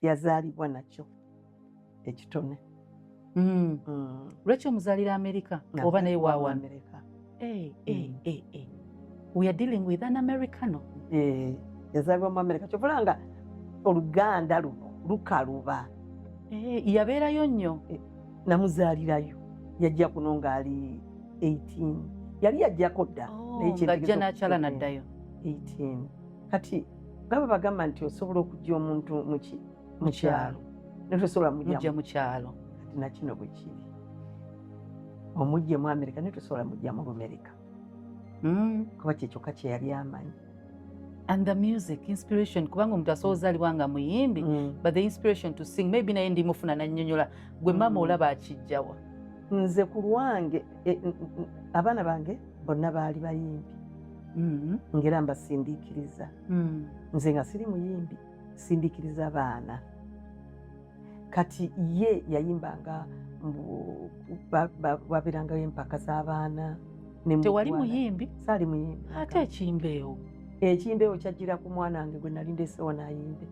yazaalibwa nakyo ekitone. Lwaki omuzaalira America oba naye waawa America? We are dealing with an Americano. Yazaalibwa mu America kyovulanga Oluganda luno lukaluba. Yabeerayo nnyo. Namuzaalirayo yajja kuno ng'ali 18 yali yajjako dda ng'ajja n'akyala n'addayo 18. Kati gaba bagamba nti osobola okujja omuntu mu kyalo netosobola mujja mu kyalo. Kati nakino bwe kiri omujje mu America netosobola mujja mu America kuba kyekyokka kye yali amanyi. And the music inspiration kubanga omuntu asobola ozaalibwa nga muyimbi but the inspiration to sing maybe naye ndimufuna nannyonnyola gwe mama olaba akijjawa. Nze ku lwange abaana bange bonna baali bayimbi ngera mbasindiikiriza. Nze nga siri muyimbi sindiikiriza baana. Kati ye yayimbanga wabeerangayo empaka z'abaana. Tewali muyimbi? Saali muyimbi. Ate ekimbeewo? Ekimbeewo kyajjira ku mwana wange gwe nali ndeesewo n'ayimbe.